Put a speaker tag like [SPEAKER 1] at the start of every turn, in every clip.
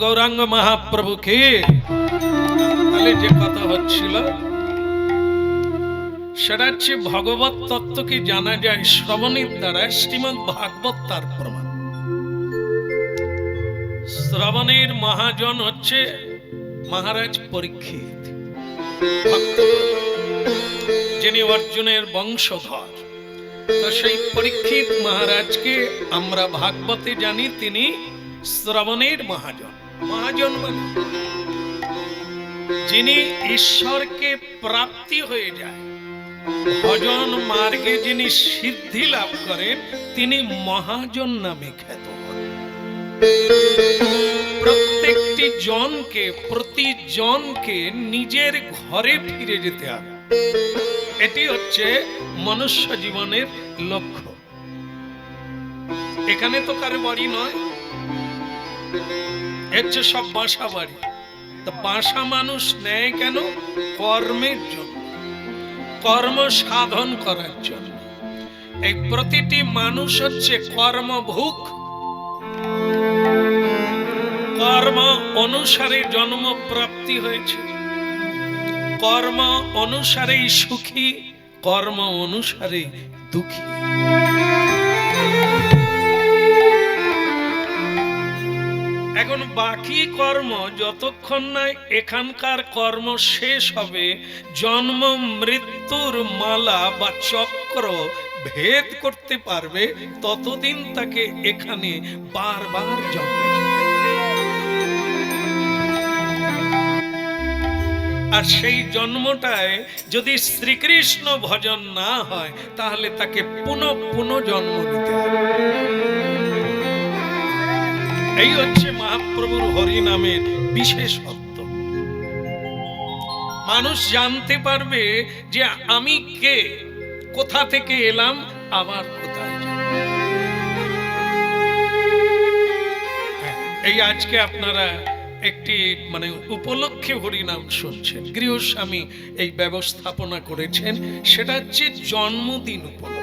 [SPEAKER 1] গৌরাঙ্গ মহাপ্রভুকে তাহলে যে কথা হচ্ছিল সেটা হচ্ছে ভগবত তত্ত্ব কি জানা যায় শ্রবণের দ্বারা। শ্রীমদ্ ভাগবত তার প্রমাণ। শ্রবণের মহাজন হচ্ছে মহারাজ পরীক্ষিত, যিনি অর্জুনের বংশধর। তো সেই পরীক্ষিত মহারাজকে আমরা ভাগবতে জানি তিনি শ্রবণের মহাজন। মহাজন মানে যিনি ঈশ্বরকে প্রাপ্তি হয়ে যায়, ভজন মার্গে যিনি সিদ্ধি লাভ করেন, তিনি মহাজন নামে খ্যাত হন। প্রত্যেকটি জনকে, প্রতিজনকে নিজের ঘরে ফিরে যেতে হবে। এটি হচ্ছে মনুষ্য জীবনের লক্ষ্য। এখানে তো কারো বাড়ি নয়, হচ্ছে সব বাসা বাড়ি। তো বাসা মানুষ নেয় কেন? কর্মের জন্য, কর্ম সাধন করার জন্য। এই প্রতিটি মানুষ হচ্ছে কর্মভুক। কর্ম অনুসারে জন্ম প্রাপ্তি হয়েছে, কর্ম অনুসারেই সুখী, কর্ম অনুসারে দুঃখী। এখন বাকি কর্ম যতক্ষণ না এখানকার কর্ম শেষ হবে, জন্ম মৃত্যুর মালা বা চক্র ভেদ করতে পারবে, ততদিন তাকে এখানে বারবার জন্ম। আর সেই জন্মটায় যদি শ্রীকৃষ্ণ ভজন না হয়, তাহলে তাকে পুনঃ জন্ম নিতে হবে। এই হচ্ছে মহাপ্রভুর হরি নামের বিশেষত্ব। মানুষ জানতে পারবে যে আমি কে, কোথা থেকে এলাম, আবার কোথায় যাব। এই আজকে আপনারা একটি উপলক্ষে হরিনাম শুনছেন, গৃহস্বামী এই ব্যবস্থাপনা করেছেন, সেটা হচ্ছে জন্মদিন উপলক্ষে।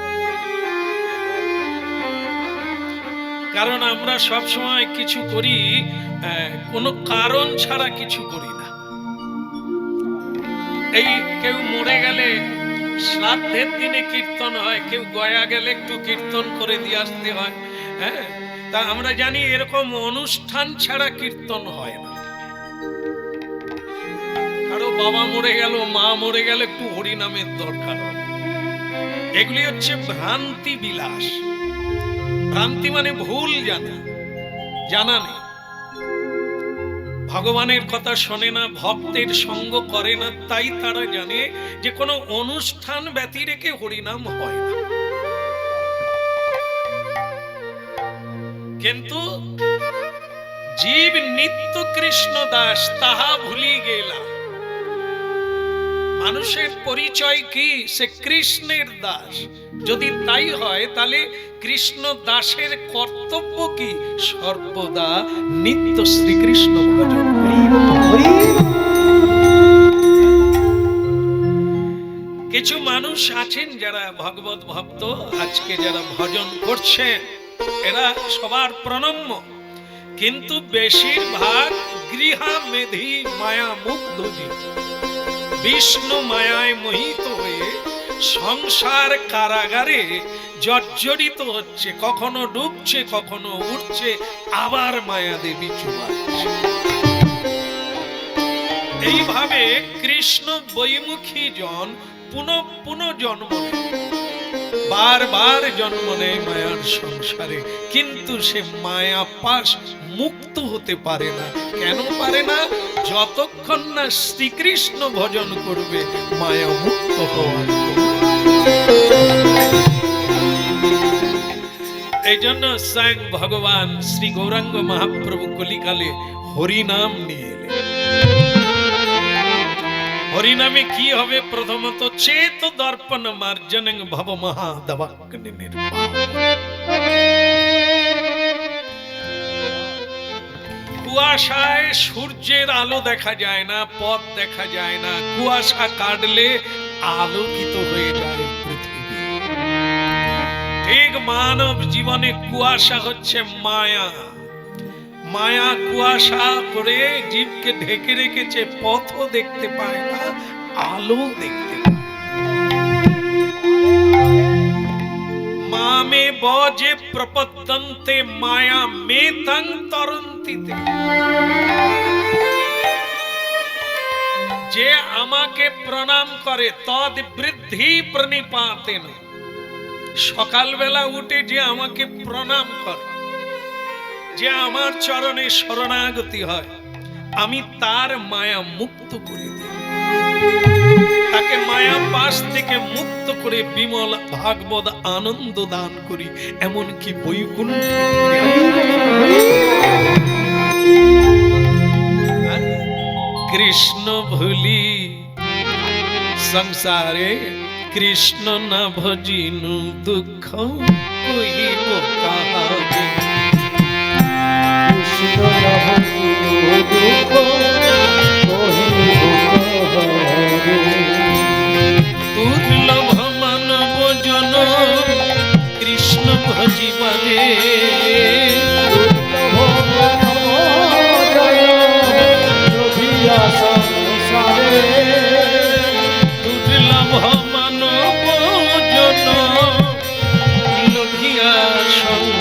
[SPEAKER 1] কারণ আমরা সব সময় কিছু করি কোনো কারণ ছাড়া কিছু করি না। এই কেউ মরে গেলে শ্রাদ্ধের দিনে কীর্তন হয়, কেউ গয়া গেলে একটু কীর্তন করে দিয়ে আসতে হয়। হ্যাঁ, তা আমরা জানি এরকম অনুষ্ঠান ছাড়া কীর্তন হয় না। কারো বাবা মরে গেল, মা মরে গেল, একটু হরিনামের দরকার হয়। এগুলি হচ্ছে ভ্রান্তি বিলাস। ভ্রান্তি মানে ভুল জানা, জানা নেই, ভগবানের কথা শোনে না, ভক্তের সঙ্গ করে না, তাই তারা জানে যে কোনো অনুষ্ঠান ব্যতি রেখে হরিনাম হয় না। কিন্তু জীব নিত্য কৃষ্ণ দাস, তাহা ভুলি গেলা। মানুষের পরিচয় কি? সে কৃষ্ণের দাস। যদি তাই হয়, তাহলে কৃষ্ণ দাসের কর্তব্য কি? সর্বদা নিত্য শ্রীকৃষ্ণ ভজন। কিছু মানুষ আছেন যারা ভগবত ভক্ত, আজকে যারা ভজন করছেন, এরা সবার প্রণম্য, কিন্তু বেশিরভাগ গৃহা মেধি মায়া মুগ্ধ জীব, বিষ্ণু মায়ায় মোহিত হয়ে সংসার কারাগারে জর্জরিত হচ্ছে, কখনো ডুবছে, কখনো উঠছে, আবার মায়া দেবী চুমাচ্ছে। এইভাবে কৃষ্ণ বৈমুখী জন পুনঃ জন্ম নেয়, বারবার জন্ম নেয় মায়ার সংসারে, কিন্তু সে মায়া পাশ মুক্ত হতে পারে না। কেন পারে না? যতক্ষণ না শ্রীকৃষ্ণ ভজন করবে, মায়া মুক্ত হওয়ার। এই জন্য স্বয়ং ভগবান শ্রী গৌরাঙ্গ মহাপ্রভু কলিকালে হরিনাম নিয়ে এলেন। হরিনামে কি হবে? প্রথমত চেত দর্পণ মার্জনং ভব মহাদবাগ্নি নির্বাণ। কুয়াশায় সূর্যের আলো দেখা যায় না, পথ দেখা যায় না, কুয়াশা কাটলে আলোকিত হয়ে যায় পৃথিবী। ঠিক মানব জীবনে কুয়াশা হচ্ছে মায়া। মায়া কুয়াশা করে জীবকে ঢেকে রেখেছে, পথও দেখতে পায় না, আলো দেখতে পায়। মামে বজে প্রপদ্যন্তে মায়া মেতং তরন্তিতে। যে আমাকে প্রণাম করে তদ বৃদ্ধি প্রণিপাতেন, সকালবেলা উঠে যে আমাকে প্রণাম করে, যে আমার চরণে শরণাগতি হয়, আমি তার মায়া মুক্ত করে দিই, তাকে মায়া পাশ থেকে মুক্ত করে বিমল ভাগবত আনন্দ দান করি, এমনকি বৈকুণ্ঠ। কৃষ্ণ ভুলি সংসারে কৃষ্ণ না ভজিনু দুঃখ কহিব কাহাকে। কৃষ্ণ না ভজিনু দুঃখ কহিব কাহাকে। দুর্লভ মানব জন কৃষ্ণ ভজিবারে, দুর্লভ মানব জন লোভিয়া সংসারে,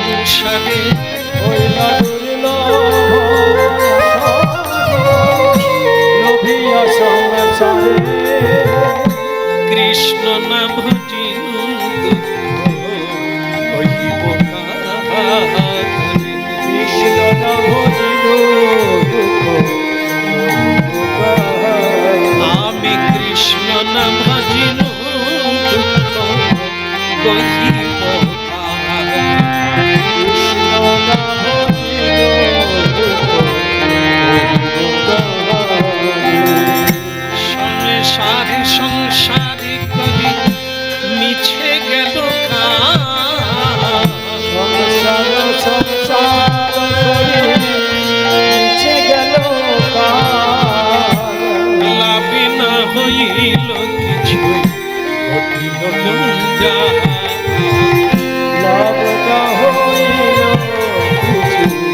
[SPEAKER 1] কৃষ্ণ না ভজিনু দুঃখ কহিব কাহাকে। কৃষ্ণ না ভজিনু দুঃখ, আমি কৃষ্ণ না ভজিনু দুঃখ কহিব কাহাকে। কৃষ্ণ না ভজিনু দুঃখ কহিব কাহাকে। সংসারে সংসারে করি মিছে গেল সংসার সংসার করি মিছে গেল লাভে না হইল কিছুই ঘটিল জঞ্জাল, লাভ না হইল কিছুই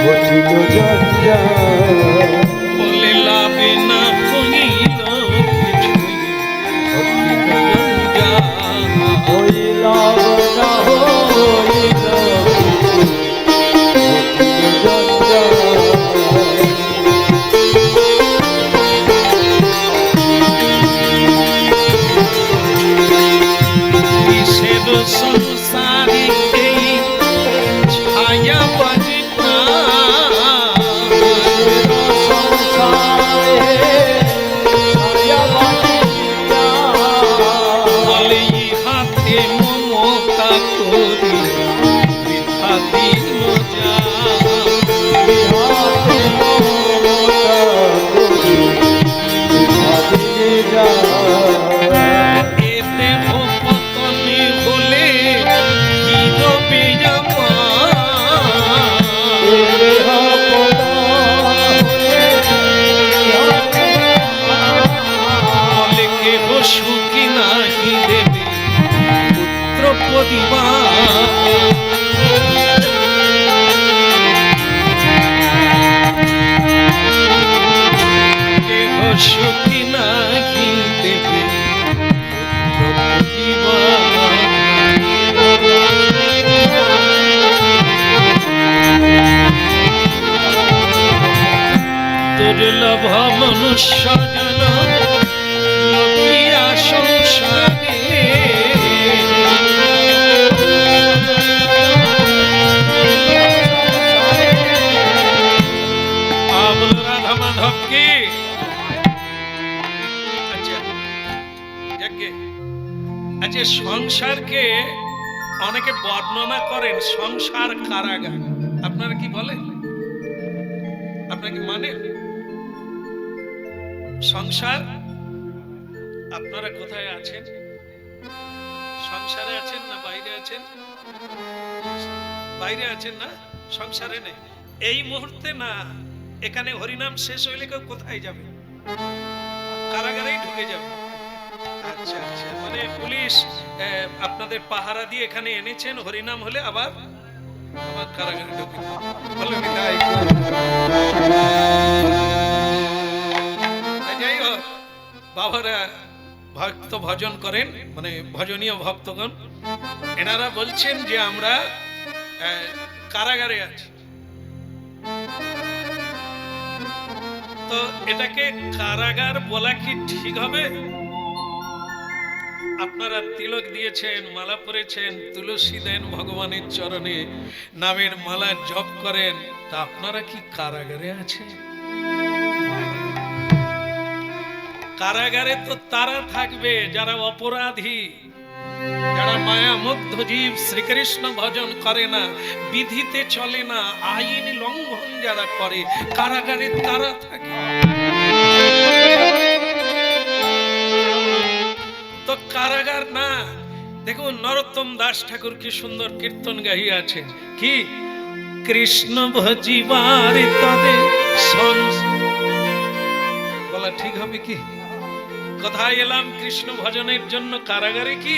[SPEAKER 1] ঘটিল জঞ্জাল। বলে লাভে না হইল কিছুই ঘটিল জঞ্জাল, ওই লাভ না হইল কিছুই ঘটিল জঞ্জাল। সংসারে ছায়া বাজে না, বলে হাতে মমতা করি বৃথা দিল যা, এতে পতনে হলে কি রবে বলে কেহ সুখী নাহি দেবে পুত্র পরিবার, কেহ সুখী নাহি দেবে পুত্র পরিবার। দুর্লভ মনুষ্য জন লোভিয়া সংসারে, রাধা মাধব কি। আচ্ছা আচ্ছা, সংসারকে অনেকে বর্ণনা করেন সংসার কারাগার, আপনারা কি বলেন? আপনারা কি মানেন সংসার? আপনারা কোথায় আছেন? সংসারে আছেন না বাইরে আছেন? বাইরে আছেন না, সংসারে নেই। এই মুহূর্তে না এখানে হরিনাম শেষ হইলে কেউ কোথায় যাবে? কারাগারেই ঢুকে যাবে। আচ্ছা আচ্ছা, মানে পুলিশ আপনাদের পাহারা দিয়ে এখানে এনেছেন, হরিনাম হলে আবার আমার কারাগারে ঢুকে বলে তাই। যাই হোক, বাবারা ভক্ত ভজন করেন, মানে ভজনীয় ভক্তগণ, এনারা বলছেন যে আমরা কারাগারে আছি। তো এটাকে কারাগার বলা কি ঠিক হবে? আপনারা তিলক দিয়েছেন, মালা পরেছেন, তুলসী দেন ভগবানের চরণে, নামের মালা জপ করেন, তা আপনারা কি কারাগারে আছেন? কারাগারে তো তারা থাকবে যারা অপরাধী, যারা মায়া মুগ্ধ জীব, শ্রীকৃষ্ণ ভজন করে না, বিধিতে চলে না, আইন লঙ্ঘন যারা করে, কারাগারে তারা থাকে। তো কারাগার না। দেখুন নরোত্তম দাস ঠাকুর কি সুন্দর কীর্তন গাইয়াছেন, কি কৃষ্ণ ভজিবার তবে বলা ঠিক হবে কি? কোথায় এলাম কৃষ্ণ ভজনের জন্য? কারাগারে কি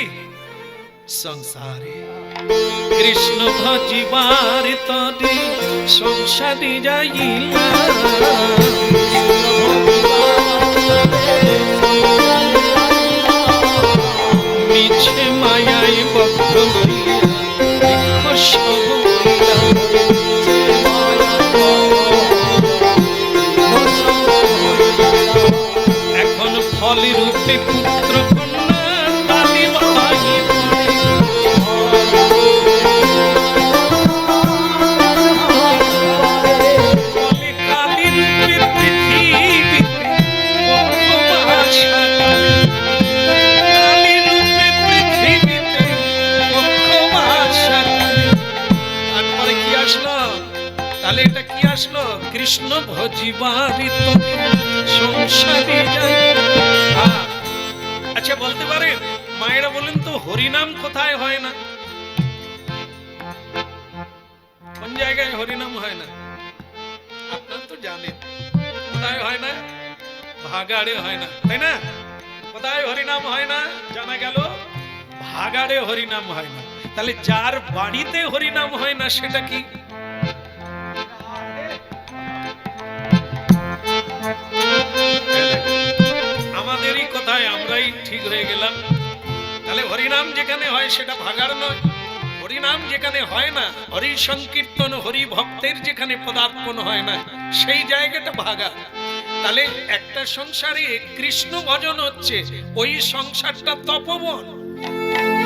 [SPEAKER 1] সংসারে। কৃষ্ণ ভজিবার তবে সংসারে যাইলা, মিছে মায়ায় বদ্ধ এখন ফলে রূপে পুত্র কন্যা তালি বাহি ফলে কালী রূপে পৃথিবীতে তাহলে এটা কি আসলো? কৃষ্ণ ভজিবারি সংসারে যাই। আচ্ছা বলতে পারেন, মায়েরা বলেন তো হরিনাম কোথায় হয় না? কোন জায়গায় হরিনাম হয় না? আপনারা তো জানেন কোথায় হয় না? ভাগাড়ে হয় না, তাই না? কোথায় হরিনাম হয় না জানা গেল? ভাগাড়ে হরিনাম হয় না। তাহলে যার বাড়িতে হরিনাম হয় না সেটা কি? আমাদেরই কথায় আমরাই ঠিক হয়ে গেলাম। তাহলে হরিনাম যেখানে হয় সেটা ভাগাড় নয়। হরিনাম যেখানে হয় না, হরি সংকীর্তন, হরি ভক্তের যেখানে পদার্পণ হয় না, সেই জায়গাটা ভাগাড়। তাহলে একটা সংসারে কৃষ্ণ ভজন হচ্ছে, ওই সংসারটা তপবন,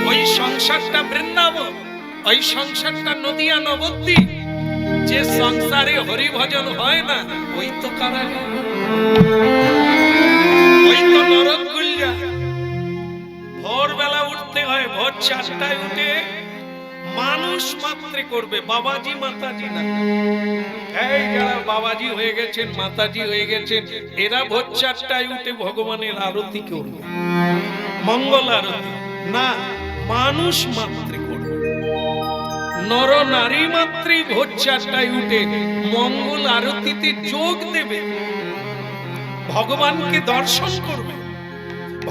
[SPEAKER 1] ওই সংসারটা বৃন্দাবন, ওই সংসারটা নদিয়া নবদ্বীপ। যে সংসারে হরি ভজন হয় না ওই তো কারাগার, ওই তো নরক গুলজা। ভোরবেলা উঠতে হয়, ভোর 4টায় উঠে মানুষ মাত্রে করবে, বাবাজি মাতাজি না। এই যারা বাবাজি হয়ে গেছেন, মাতাজি হয়ে গেছেন, এরা ভোর 4টায় উঠে ভগবানের আরতি করবে, মঙ্গল আরতি না, মানুষ মাত্রে করবে। নর নারী মাত্রই ভোর 4টায় উঠে মঙ্গল আরতিতে যোগ দেবে, ভগবানকে দর্শন করবে,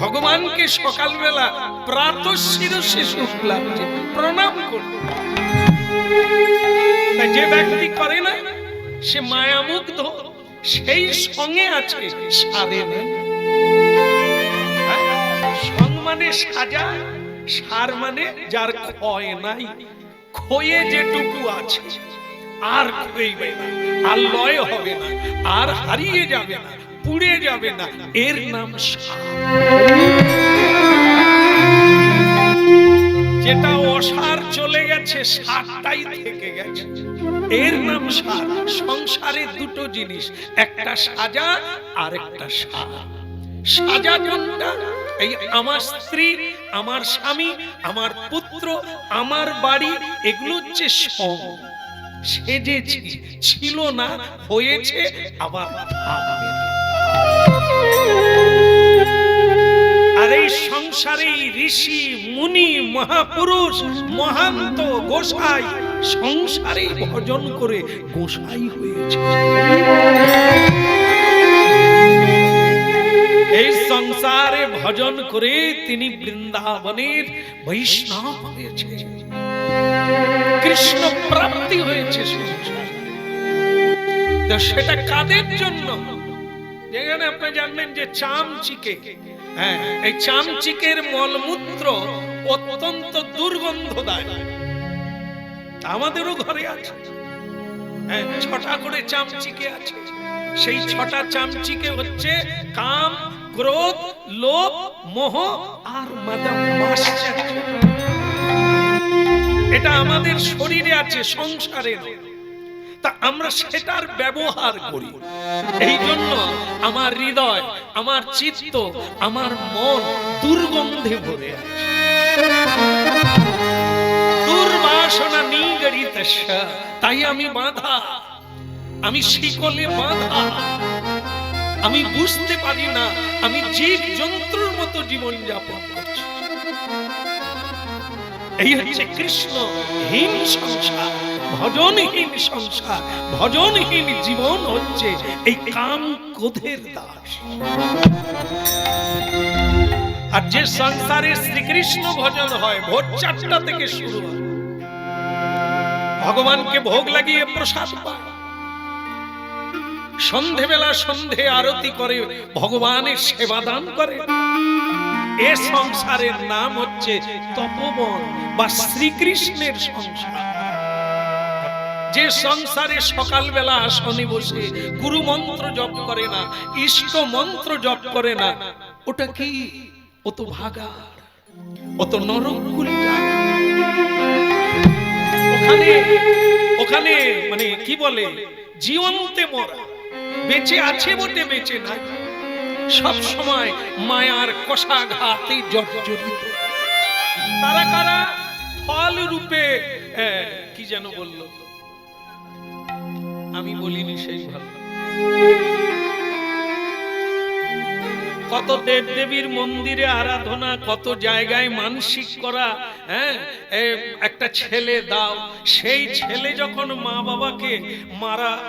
[SPEAKER 1] ভগবানকে সকালবেলা প্রাতঃশিরসে শুক্লাব্জে প্রণাম করবে। যে ব্যক্তি করে না সে মায়ামুগ্ধ, সেই সঙ্গে আছে সারে না। সং মানে সাজা, সার মানে যার ক্ষয় নাই, ক্ষয়ে যেটুকু আছে আর ক্ষয়বে না, আর লয় হবে না, আর হারিয়ে যাবে না, পুড়ে যাবে না, এর নাম সার। যেটা অসার চলে গেছে, সারটাই থেকে গেছে, এর নাম সার। সংসারে দুটো জিনিস, একটা সাজা আর একটা সার। সাজা কোনটা? এই আমার স্ত্রী, আমার স্বামী, আমার পুত্র, আমার বাড়ি, এগুলো হচ্ছে সং। সেজেছি, ছিল না, হয়েছে, আবার থাকবে। আর এই সংসারে ঋষি মুনি মহাপুরুষ মহান্ত গোসাই সংসারে ভজন করে গোসাই হয়েছে। এই সংসারে ভজন করে তিনি বৃন্দাবনের বৈষ্ণব হয়েছে। কৃষ্ণ প্রাপ্তি হয়েছে সংসারে। তো সেটা কাদের জন্য? যেখানে আপনি জানবেন যে চামচিকে, হ্যাঁ, এই চামচিকের মলমূত্র অত্যন্ত দুর্গন্ধদায়ক। আমাদেরও ঘরে আছে, হ্যাঁ, 6টা করে চামচিকে আছে। সেই 6টা চামচিকে হচ্ছে কাম, ক্রোধ, লোভ, মোহ আর মাৎসর্য। এটা আমাদের শরীরে আছে, সংসারে নয়। তা আমরা সেটার ব্যবহার করি। এই জন্য আমার হৃদয়, আমার চিত্ত, আমার মন দুর্গন্ধে ভরে আছে। দুর্বাসনা নিগড়িতস্য, তাই আমি বাঁধা, আমি শিকলে বাঁধা। আমি বুঝতে পারি না আমি জীব জন্তুর মতো জীবন যাপন করছি। এই হচ্ছে কৃষ্ণহীন সংসার, ভজনহীন সংসার। ভজনহীন জীবন হচ্ছে এই কাম ক্রোধের দাস। আর যে সংসারে শ্রীকৃষ্ণ ভজন হয়, ভোর 4টা থেকে শুরু হয়, ভগবানকে ভোগ লাগিয়ে প্রসাদ পায়, সন্ধেবেলা সন্ধে আরতি করে ভগবানের সেবা দান করে। এ সংসারের নাম হচ্ছে তপবন বা শ্রীকৃষ্ণের সংসার। যে সংসারে সকালবেলা আসনে বসে গুরু মন্ত্র জপ করে না, ইষ্ট মন্ত্র জপ করে না, ওটা কি? ও তো ভাগা, ও তো নরকুলটা। ওখানে মানে কি বলে, জীবন্তে মরা। বেঁচে আছে বটে, বেঁচে নাই। সব সময় মায়ার কষাঘাতে জর্জরিত। তারা কারা? ফল রূপে, কি যেন বলল, আমি বলিনি, সেই ভালো। কত দেব দেবীর মন্দিরে আরাধনা, কত জায়গায় মানসিক করা, হ্যাঁ, একটা ছেলে দাও। সেই ছেলে যখন মা বাবাকে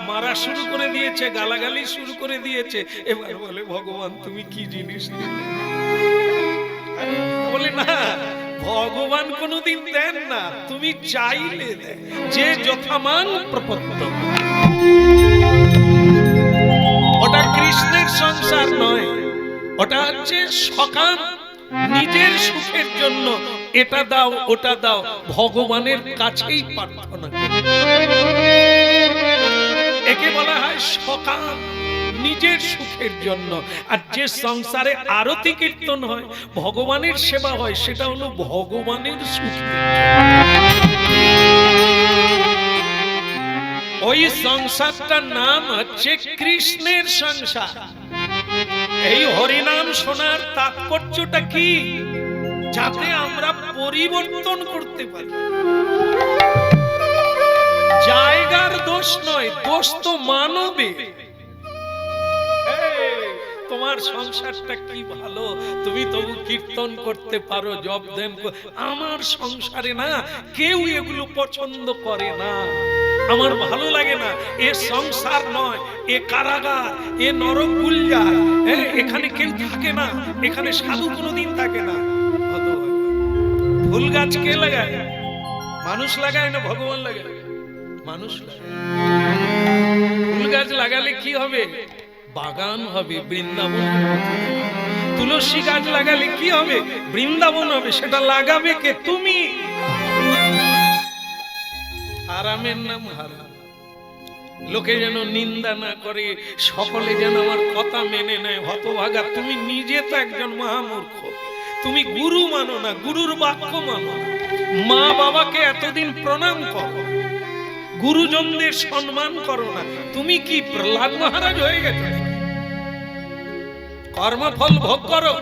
[SPEAKER 1] মারা শুরু করে দিয়েছে, গালাগালি শুরু করে দিয়েছে, এবার বলে ভগবান তুমি কি জিনিস দিলে? বলে না, ভগবান কোনদিন দেন না, তুমি চাইলে দেন। যে যথামান প্রপত্ত। ওটা কৃষ্ণের সংসার নয়, ওটা হচ্ছে সকাম, নিজের সুখের জন্য এটা দাও ওটা দাও, ভগবানের কাছেই প্রার্থনা। একে বলা হয় সকাম, নিজের সুখের জন্য। আর যে সংসারে আরতি কীর্তন হয়, ভগবানের সেবা হয়, সেটা হলো ভগবানের সুখের জন্য। ওই সংসারটার নাম হচ্ছে কৃষ্ণের সংসার। এই হরিনাম শোনার তাৎপর্যটা কি? যাতে আমরা পরিবর্তন করতে পারি। জায়গার দোষ নয়, দোষ তো মানবে। তোমার সংসারটা কি ভালো, তুমি তবু কীর্তন করতে পারো, জপ ধ্যান। আমার সংসারে না, কেউ এগুলো পছন্দ করে না, আমার ভালো লাগে না। এ সংসার নয়, এ কারাগার, এ নরকুলজার। এখানে কেউ থাকে না, এখানে সাধু কোনোদিন থাকে না। ফুল গাছ কে লাগায়? মানুষ লাগায় না ভগবান লাগায়? মানুষ লাগায়। ফুল গাছ লাগালে কি হবে? বাগান হবে, বৃন্দাবন। তুলসী গাছ লাগালে কি হবে? বৃন্দাবন হবে। সেটা লাগাবে কে? তুমি। হারামের নাম হারাম। লোকে যেন নিন্দা না করে, সকলে যেন আমার কথা মেনে নেয়। হতভাগা, তুমি নিজে তো একজন মহামূর্খ। তুমি গুরু মানো না, গুরুর বাক্য মানো না। মা বাবাকে এতদিন প্রণাম করো, গুরুজনদের সম্মান করো না। তুমি কি প্রহ্লাদ মহারাজ হয়ে গেছো? কর্মফল ভোগ করো।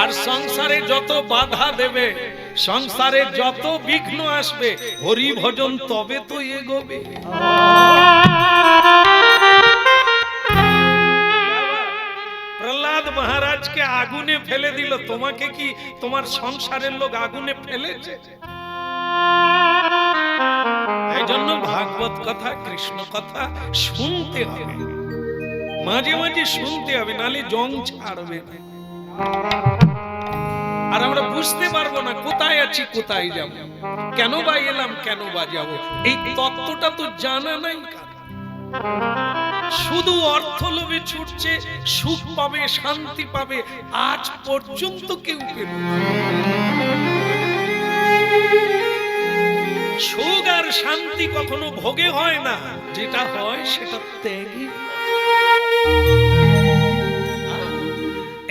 [SPEAKER 1] আর সংসারে যত বাধা দেবে, সংসারে যত বিঘ্ন আসবে, হরি ভজন তবে তো এগোবে। প্রহ্লাদ মহারাজকে আগুনে ফেলে দিল, তোমাকে কি তোমার সংসারের লোক আগুনে ফেলেছে? এই জন্য ভাগবত কথা, কৃষ্ণ কথা শুনতে হবে, মাঝে মাঝে শুনতে হবে, নালে জং ছাড়বে না। আর আমরা বুঝতে পারবো না কোথায় আছি কোথায় যাব, কেন বা এলাম কেন বা যাব। এই তত্ত্বটা তো জানা নাই। শুধু অর্থ লোভে ছুটছে, সুখ পাবে শান্তি পাবে, আজ পর্যন্ত কেউ পেল না। সুখ আর শান্তি কখনো ভোগে হয় না, যেটা হয় সেটা ত্যাগে।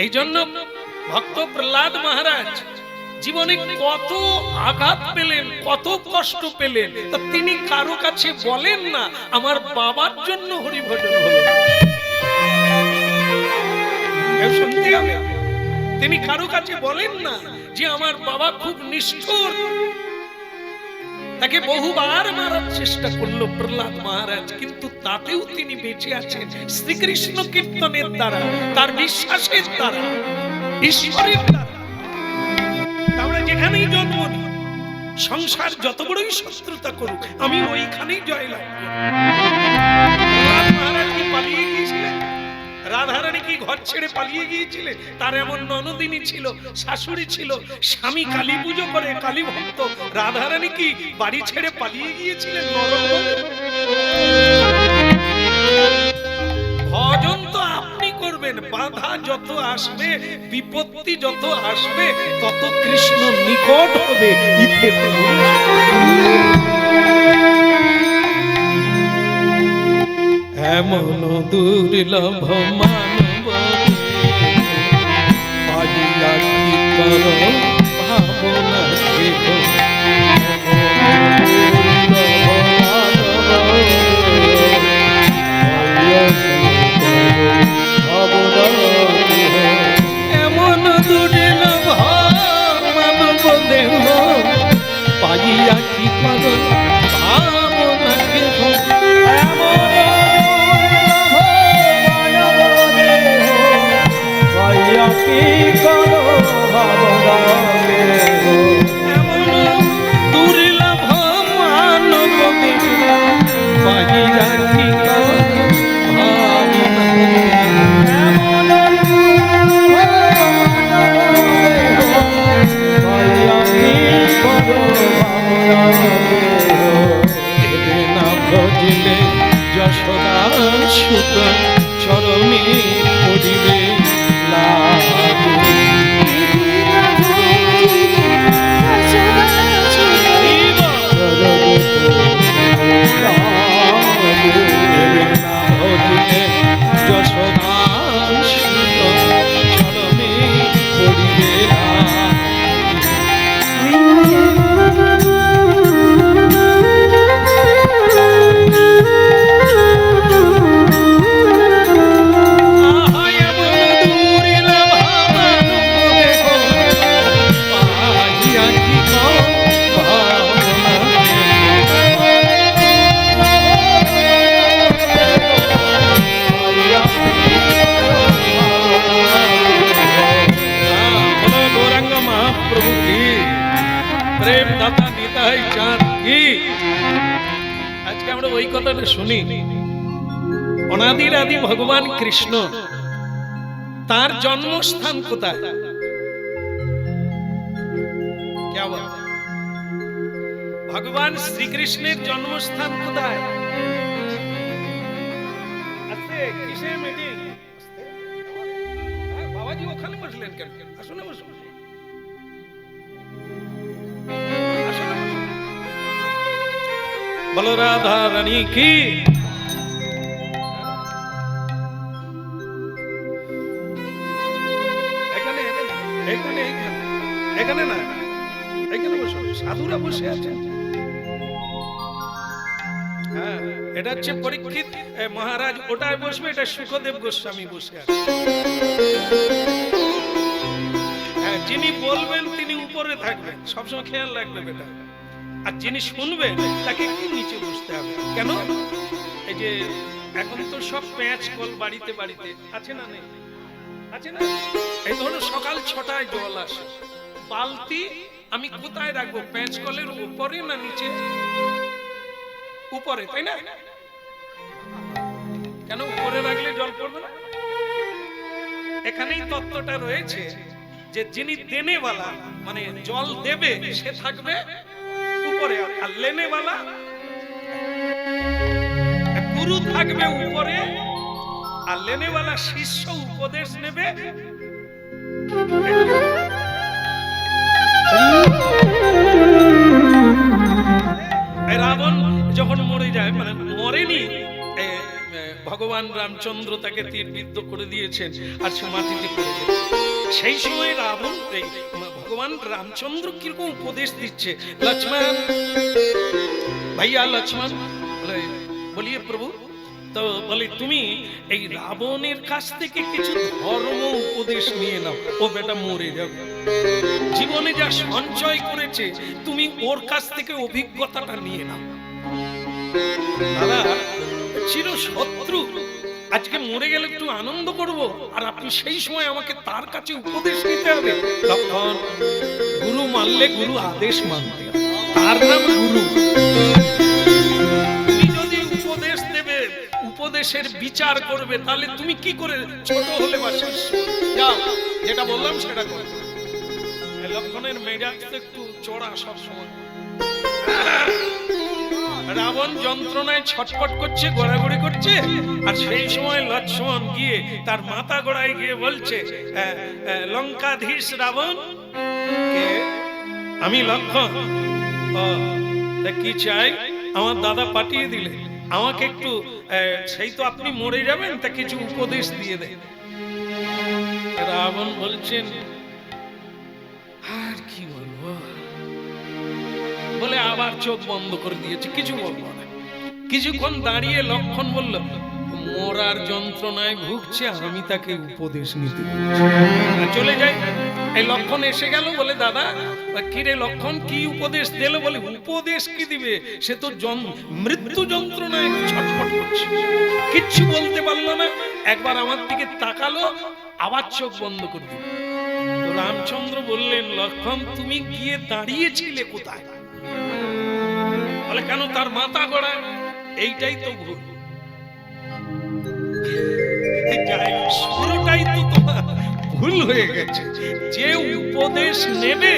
[SPEAKER 1] এই জন্য ভক্ত প্রহ্লাদ মহারাজ জীবনে কত আঘাত পেলেন, কত কষ্ট পেলেন, তা তিনি কারো কাছে বলেন না আমার বাবার জন্য হরিভজন হলো। শুনতে হবে, তিনি কারো কাছে বলেন না যে আমার বাবা খুব নিষ্ঠুর, তাকে বহুবার মারার চেষ্টা করলো প্রহ্লাদ মহারাজ, কিন্তু তাতেও তিনি বেঁচে আছেন শ্রীকৃষ্ণ কীর্তনের দ্বারা, তার বিশ্বাসের দ্বারা, ঈশ্বরের দ্বারা। আমরা যেখানেই জন্ম নিই, সংসার যত বড়ই শত্রুতা করুক, আমি ওইখানেই জয়লাভ করব। প্রহ্লাদ মহারাজ কি পালিয়ে গিয়েছিলেন? রাধারানী কি ঘর ছেড়ে পালিয়ে গিয়েছিলেন? তার এমন ননদিনী ছিল, শাশুড়ি ছিল, স্বামী কালী পুজো করে, কালী ভক্ত। রাধারানী কি বাড়ি ছেড়ে পালিয়ে গিয়েছিলেন? ভজন তো আপনি করবেন, বাধা যত আসবে, বিপত্তি যত আসবে, তত কৃষ্ণ নিকট হবে। এমন দুর্লভ মানব পাইয়া কি করো ভাবনা দেখো, এমন দুর্লভ মানব দেহ পাইয়া কি করো ভাবনা দেখো, যশোদা সুত চরণে পড়িবে যশোদা সুত চরণে পড়িবে। আজকে আমরা ওই কথাটা শুনি, অনাদির আদি ভগবান কৃষ্ণ, তার জন্মস্থান কোথায়? ভগবান শ্রীকৃষ্ণের জন্মস্থান কোথায়? কিসের মিটিং? বাবাজি ওখানে বসলেন কেন? আসলে বসুন। বলো রাধা রানী কি? এখানে এখানে এখানে না, এখানে বসো, সাধুরা বসে আছেন। হ্যাঁ, এটা হচ্ছে পরীক্ষিত মহারাজ, ওটায় বসবে, এটা সুখদেব গোস্বামী বসে আছে। হ্যাঁ, যিনি বলবেন তিনি উপরে থাকবেন, সবসময় খেয়াল রাখবে বেটা। আর যিনি শুনবেন তাকে একটু নিচে বসতে হবে। কেন? এই যে এখন তো সব প্যাঁচ কল বাড়িতে বাড়িতে আছে না? নেই? আছে না? এই ধরো সকাল 6টায় জল আসে, বালতি আমি কোথায় রাখবো? প্যাঁচ কলের উপরে না নিচে? উপরে, তাই না? কেন উপরে রাখলে জল পড়বে না? এখানেই তত্ত্বটা রয়েছে। যে যিনি দেনেওয়ালা মানে জল দেবে সে থাকবে উপরে, আর লেনেওয়ালা গুরু থাকবে উপরে, আর লেনেওয়ালা শিষ্য উপদেশ নেবে। রাবণ যখন মরে যায়, মানে মরেনি, ভগবান রামচন্দ্র তাকে তীরবিদ্ধ করে দিয়েছেন আর সে মাটিতে পড়ে গেছে। সেই সময় রাবণ ভগবান রামচন্দ্র কিরকম উপদেশ দিচ্ছে, লক্ষ্মণ ভাইয়া লক্ষ্মণ বলিয়ে প্রভু, তো বলে তুমি এই রাবণের কাছ থেকে কিছু ধর্ম উপদেশ নিয়ে নাও, ও বেটা মরে যাবে, জীবনে যা সঞ্চয় করেছে তুমি ওর কাছ থেকে অভিজ্ঞতাটা নিয়ে নাও। দাদা চির শত্রু আজকে মরে গেলে একটু আনন্দ করব, আর আপনি সেই সময় আমাকে তার কাছে উপদেশ নিতে হবে। তখন গুরু মানলে গুরু আদেশ মানতে, তার নাম গুরু। তুমি যদি উপদেশ দেবে, উপদেশের বিচার করবে, তাহলে তুমি কি করে ছোট হলে বা শিষ্য? যাও, যেটা বললাম সেটা করো। লক্ষণের মেজাজ তো একটু চড়া সব সময়। রাবণ যন্ত্রণায় ছটফট করছে, গড়াগড়ি করছে, আর সেই সময় লক্ষ্মণ গিয়ে তার মাথা গড়ায় গিয়ে বলছে, লঙ্কাধীশ রাবণ কে? আমি লক্ষ্মণ। কি চাই? আমার দাদা পাঠিয়ে দিলে আমাকে একটু, সেই তো আপনি মরে যাবেন, তা কিছু উপদেশ দিয়ে দেন। রাবণ বলছেন, আর কি বলবো, বলে আবার চোখ বন্ধ করে দিয়েছে, কিছু বলবো না। কিছুক্ষণ দাঁড়িয়ে লক্ষণ বলল, মরার যন্ত্রণায় ভুগছে, আমি তাকে উপদেশ নিতে চলে যাই। এই লক্ষণ এসে গেল, বলে দাদা কিরে লক্ষণ কি উপদেশ দিল? বলে উপদেশ কি দিবে, সে তো মৃত্যু যন্ত্রণায় ছটফট করছে, কিচ্ছু বলতে পারলো না। একবার আমার দিকে তাকালো, আবার চোখ বন্ধ করে দিল। তো রামচন্দ্র বললেন, লক্ষণ তুমি গিয়ে দাঁড়িয়েছিলে কোথায়? বলে কেন, তার মাথা গড়ায়। এইটাই তো ভুল, শুরুটাই তো তোমার ভুল হয়ে গেছে। যে উপদেশ নেবে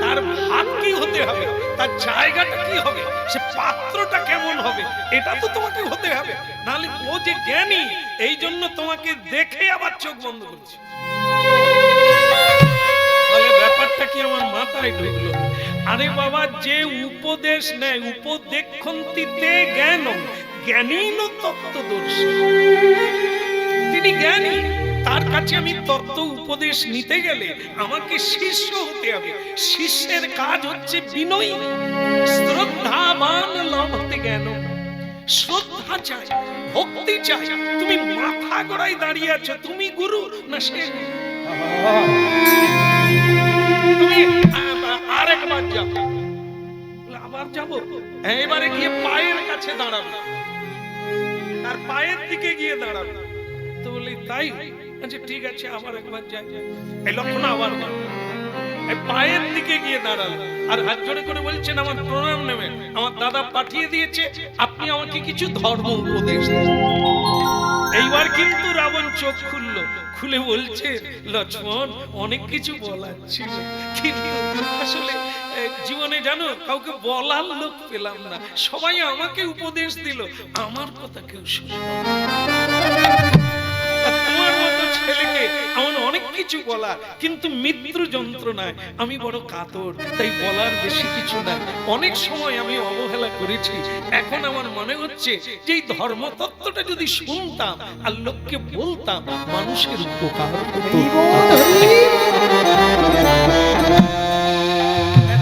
[SPEAKER 1] তার ভাব কি হতে হবে, তার জায়গাটা কি হবে, সে পাত্রটা কেমন হবে, এটা তো তোমাকে হতে হবে। নাহলে ও যে জ্ঞানী, এই জন্য তোমাকে দেখে আবার চোখ বন্ধ করছে। বলে ব্যাপারটা কি আমার মাথায় ঢুকলো। আরে বাবা, যে উপদেশ নেয়, উপদেক্ষন্তিতে জ্ঞান, জ্ঞানীন তত্ত্বদর্শী, তিনি জ্ঞানী। তার কাছে আমি তত্ত্ব উপদেশ নিতে গেলে আমাকে শিষ্য হতে হবে। শিষ্যের কাজ হচ্ছে বিনয়ী, শ্রদ্ধাবান লভতে জ্ঞান। শ্রদ্ধা চাই, ভক্তি চাই। তুমি মাথা গড়াই দাঁড়িয়ে আছো, তুমি গুরু না সে? তুমি আরেকবার যাবো, আবার যাবো, এবারে গিয়ে পায়ের কাছে দাঁড়াবে, আর পায়ের দিকে গিয়ে দাঁড়াবে। তো বলি তাই? আচ্ছা ঠিক আছে, আবার একবার যাই। এই লক্ষণ আবার পায়ের দিকে গিয়ে দাঁড়ালো, আর হাত জোড়ে করে বলছেন, আমার প্রণাম নেবেন, আমার দাদা পাঠিয়ে দিয়েছে, আপনি আমাকে কিছু ধর্ম উপদেশ দেন। এইবার কিন্তু রাবণ চোখ খুললো, খুলে বলছে, লক্ষ্মণ অনেক কিছু বলার ছিল, কিন্তু আসলে জীবনে জানো কাউকে বলার লোক পেলাম না, সবাই আমাকে উপদেশ দিল, আমার কথা কেউ শুনল না। তোমার মতো ছেলেকে আমার অনেক কিছু বলার, কিন্তু মৃত্যু যন্ত্রণায় আমি বড় কাতর, তাই বলার বেশি কিছু নাই। অনেক সময় আমি অবহেলা করেছি, এখন আমার মনে হচ্ছে যে এই ধর্মতত্ত্বটা যদি শুনতাম আর লোককে বলতাম, মানুষের উপকার হতো।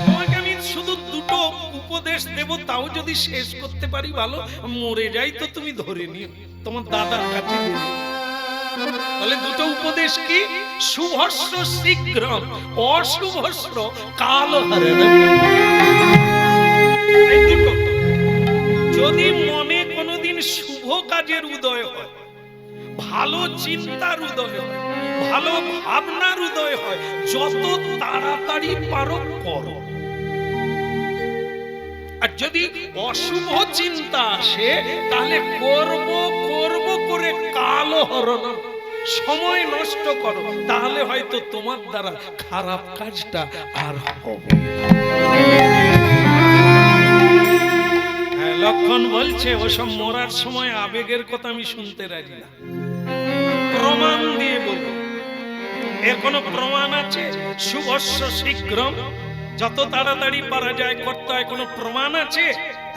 [SPEAKER 1] তোমাকে আমি শুধু দুটো উপদেশ দেব, তাও যদি শেষ করতে পারি ভালো, মরে যাই তো তুমি ধরে নিও, তোমার দাদার কাছে দেবে। তাহলে দুটো উপদেশ কি? শুভস্র শীঘ্র, অশুভস্র কাল হারেন। এই দুটো যদি মনে কোনোদিন শুভ কাজের উদয় হয়, ভালো চিন্তার উদয় হয়, ভালো ভাবনার উদয় হয়, যত তাড়াতাড়ি পারো করো। আর যদি অশুভ চিন্তা আসে, তাহলে করব করব করে কাল হরণ, সময় নষ্ট করো, তাহলে হয়তো তোমার দ্বারা খারাপ কাজটা আর হবে না। লক্ষণ বলছে ওসব মরার সময় আবেগের কথা আমি শুনতে রাজি না, প্রমাণ দিয়ে বলবো। এর কোনো প্রমাণ আছে? শুভস্য শীঘ্রম, যত তাড়াতাড়ি পারা যায় করতে হয়। কোনো প্রমাণ আছে?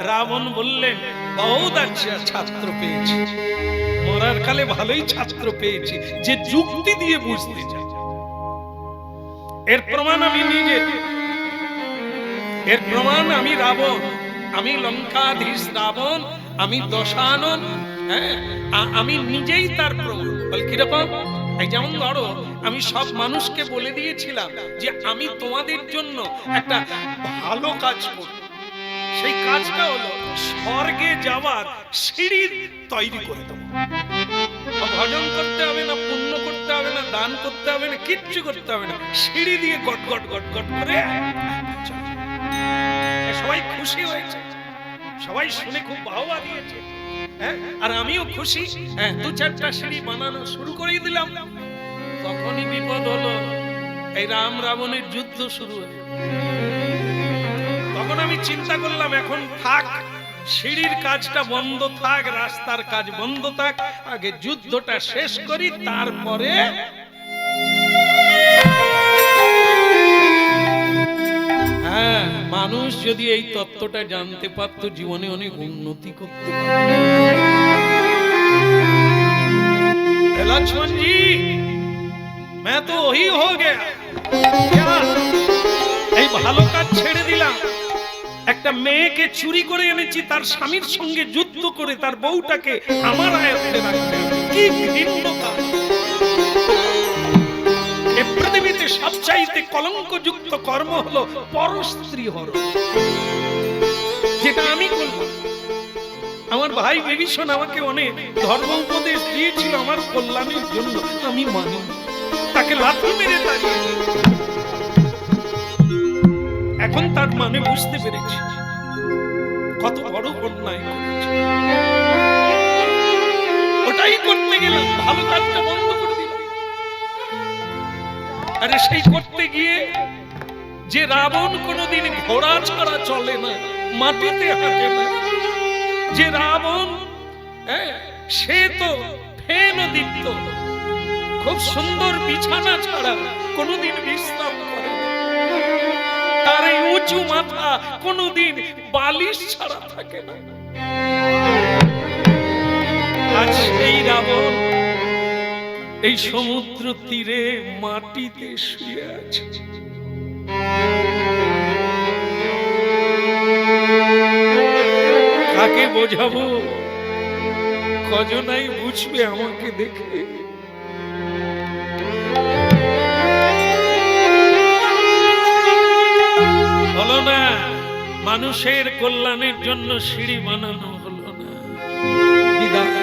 [SPEAKER 1] রাবণ বললেন বহুত আচ্ছা ছাত্র পেয়েছি, মরার কালে ভালোই ছাত্র পেয়েছি, যে যুক্তি দিয়ে বুঝতে চাই। এর প্রমাণ আমি নিজে, এর প্রমাণ আমি রাবণ, আমি লঙ্কাধীশ রাবণ, আমি দশানন, হ্যাঁ আমি নিজেই তার প্রমাণ। বল কিরকম? এই যেমন ধরো আমি সব মানুষকে বলে দিয়েছিলাম যে আমি তোমাদের জন্য একটা ভালো কাজ করব, সেই কাজটা হলো স্বর্গে যাওয়ার সিঁড়ি তৈরি করে দেবো। ভজন করতে হবে না, পুণ্য করতে হবে না, দান করতে হবে না, কিচ্ছু করতে হবে না, সিঁড়ি দিয়ে গট গট গট গট করে। সবাই খুশি হয়েছে, সবাই শুনে খুব বাহবা দিয়েছে, হ্যাঁ আর আমিও খুশি। হ্যাঁ দু চারটা সিঁড়ি বানানো শুরু করে দিলাম। তখনই বিপদ হলো, এই রাম রাবণের যুদ্ধ শুরু হলো। তখন আমি চিন্তা করলাম এখন থাক, সিঁড়ির কাজটা বন্ধ থাক, রাস্তার কাজ বন্ধ থাক, আগে যুদ্ধটা শেষ করি, তারপরে হ্যাঁ মানুষ যদি এই তত্ত্বটা জানতে পারতো জীবনে অনেক উন্নতি করতে পারত। लक्ष्मण जी मैं तो वही हो गया, এই ভালো কাজ ছেড়ে দিলাম, একটা মেয়েকে চুরি করে এনেছি, তার স্বামীর সঙ্গে যুদ্ধ করে তার বউটাকে আমার আয়ত্তে রাখতে, কি ভিন্ন কাজ। এই পৃথিবীতে সবচাইতে কলঙ্কযুক্ত কর্ম হলো পরস্ত্রী হরণ, যেটা আমি করব। আমার ভাই বিভীষণ আমাকে অনেক ধর্ম উপদেশ দিয়েছিল আমার কল্যাণের জন্য, আমি মানি, তাকে লাথি মেরে তাড়িয়ে। এখন তার মানে বুঝতে পেরেছি কত বড় অন্যায় করেছে। ওটাই করতে গেলাম, ভালো কাজটা বন্ধ করে দিলাম। আরে সেই করতে গিয়ে যে রাবণ কোনোদিন ঘোড়া ছাড়া চলে না, মাটিতে হাঁটে না, যে রাবণ সে তো ফেন দীপ্ত, খুব সুন্দর বিছানা ছাড়া কোনোদিন বিশ্রাম করে না, তার এই উঁচু মাথা কোনোদিন বালিশ ছাড়া থাকে না। আজ সেই রাবণ এই সমুদ্র তীরে মাটিতে শুয়ে আছে। কাকে বোঝাবো? কজনাই বুঝবে আমাকে দেখে? হলো না, মানুষের কল্যাণের জন্য সিঁড়ি বানানো হলো না। বিদায়,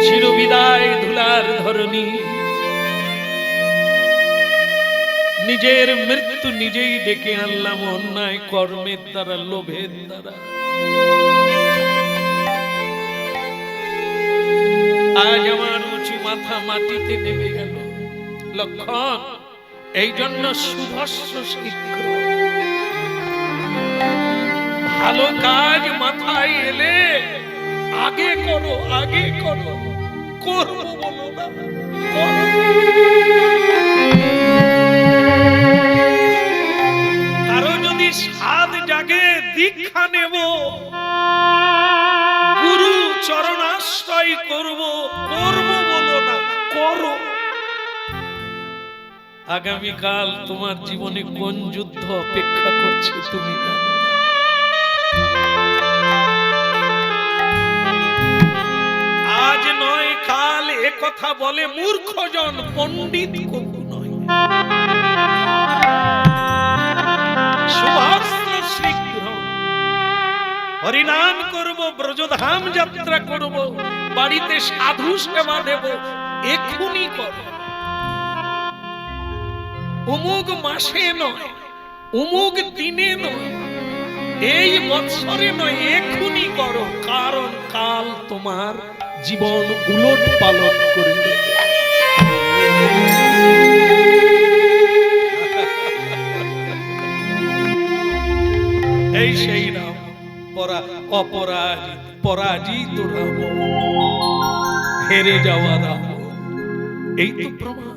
[SPEAKER 1] চিরবিদায় ধুলার ধরণী, নিজের মৃত্যু নিজেই ডেকে আনলাম অন্যায় কর্মের দ্বারা, লোভের দ্বারা। আজ আমার উঁচু মাথা মাটিতে নেমে গেল। লক্ষণ, এই জন্য শুভস্য শীঘ্র, ভালো কাজ মাথায় এলে আগে করো, আগে করো, করবো বলো না, কারো যদি সাধ জাগে দীক্ষা নেব, গুরু চরণাশ্রয় করব, করবো বলো না, করো। আগামীকাল তোমার জীবনে কোন যুদ্ধ অপেক্ষা করছে তুমি জানো না। আজ নয় কাল এ কথা বলে মূর্খজন, পণ্ডিত কবু নয়। শুভস্য শীঘ্র, হরিনাম করব, ব্রজধাম যাত্রা করব, বাড়িতে সাধু সেবা দেব, এখুনি করো। অমুক মাসে নয়, অমুক দিনে নয়, এই বৎসরে নয়, এখুনি করো, কারণ কাল তোমার জীবন উলট পালট করে দেবে। এই সেই রাম, পরাজিত রাম, হেরে যাওয়া রাম, এই তো প্রমাণ।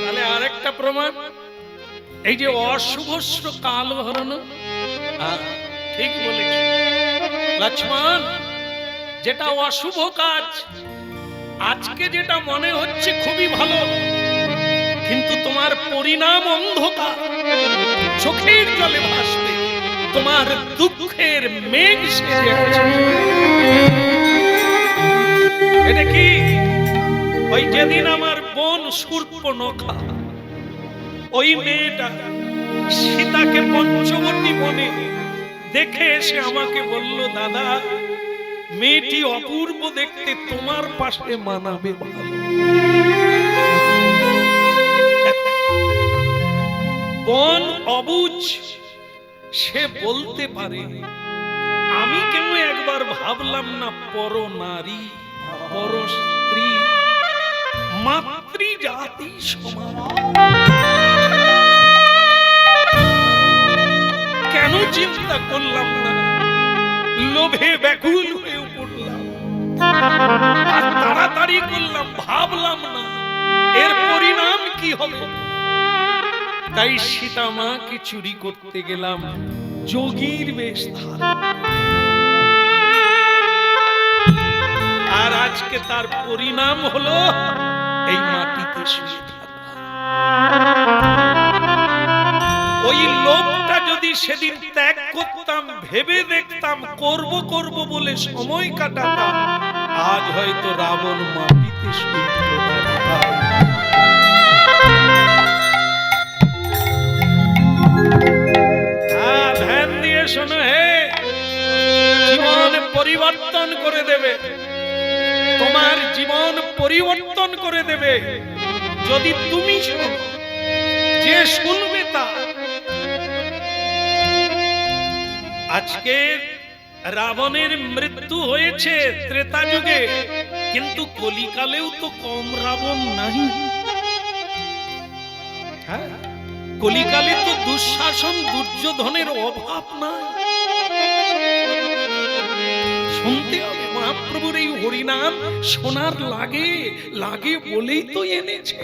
[SPEAKER 1] তাহলে আরেকটা প্রমাণ, এই যে অশুভস্র কাল হরণ, ঠিক বলেছে লক্ষ্মণ, যেটা অশুভ কাজ আজকে যেটা মনে হচ্ছে খুবই ভালো, কিন্তু তোমার পরিণাম অন্ধকার, চোখের জলে ভাসবে, তোমার দুঃখের মেঘ সেজে আছে। এটা কি? ওই যেদিন আমার বোন শূর্পণখা, ওই মেয়েটা সীতাকে পঞ্চবটী বনে দেখে এসে আমাকে বলল, দাদা মেয়েটি অপূর্ব দেখতে, তোমার পাশে মানাবে ভালো। বন অবুঝ, সে বলতে পারে, আমি কেন একবার ভাবলাম না পর নারী পর স্ত্রী মাতৃ জাতি সমান, কেন চিন্তা করলাম না? লোভে ব্যাকুল হয়ে পড়লাম, তাড়াতাড়ি করলাম, ভাবলাম না এর পরিণাম কি হবে। তাই সীতা মাকে চুরি করতে গেলাম যোগীর বেশ ধারণ, আর আজকে তার পরিণাম হলো এই মাটিতে শুয়ে থাকা। ওই লোভটা যদি সেদিন ত্যাগ করতাম, ভেবে দেখতাম, করব করব বলে সময় কাটাতাম, আজ হয়তো রাবণ মাটিতে শুয়ে থাকত। ধ্যান দিয়ে শোনো, হে, জীবন পরিবর্তন করে দেবে, তোমার জীবন পরিবর্তন করে দেবে যদি তুমি শোনো। যে শুনবে তা। আজকে রাবণের মৃত্যু হয়েছে ত্রেতা যুগে, কিন্তু কলিকালেও তো কম রাবণ নাই। হ্যাঁ, কলিকালে তো দুঃশাসন দুর্যোধনের অভাব নাই। শুনতে হবে মহাপ্রভুর এই হরিনাম, শোনার লাগে লাগে বলেই তো এনেছে।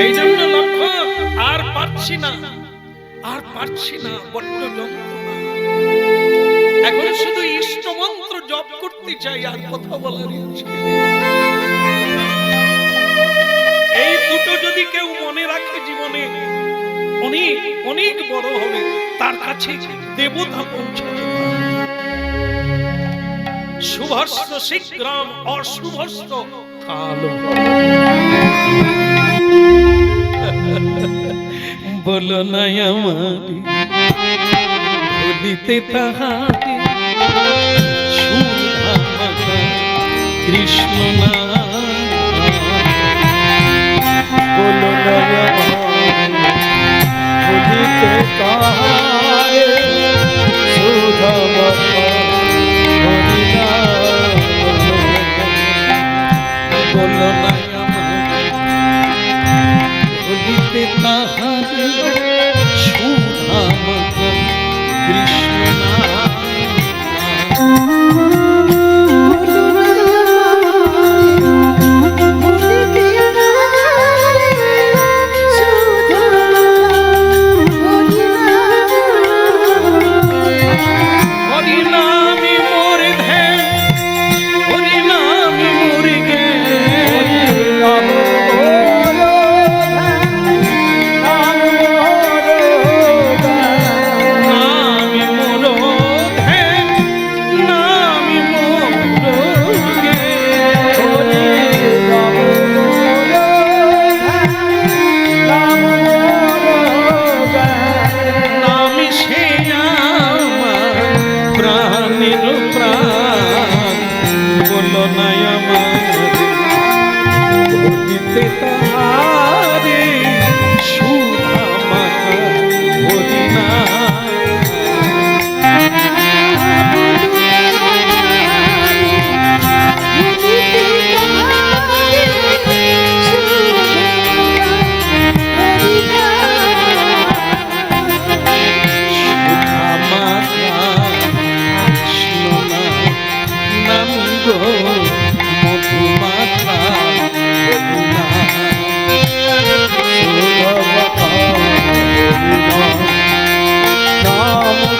[SPEAKER 1] এই জন্য লক্ষ্য, আর পারছি না, আর পারছি না, বড্ড যন্ত্রণা। এখন শুধু ইষ্ট মন্ত্র জপ করতে চাই, আর কথা বলার ইচ্ছে। এই দুটো যদি কেউ মনে রাখে জীবনে, অনেক অনেক বড় হবে, তার কাছে দেবতা পৌঁছাতে পারে। শুভস্য শীঘ্রম অশুভস্য কাল। বলো না আমারে ভুলিতে তাহারে, সুধা মাখা কৃষ্ণ নাম।
[SPEAKER 2] বলো না আমারে ভুলিতে তাহারে, সুধা মাখা হরি নাম।
[SPEAKER 1] বলো না ভুলিতে তাহারে, সুধা মাখা কৃষ্ণ নাম।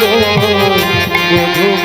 [SPEAKER 2] গো বধূ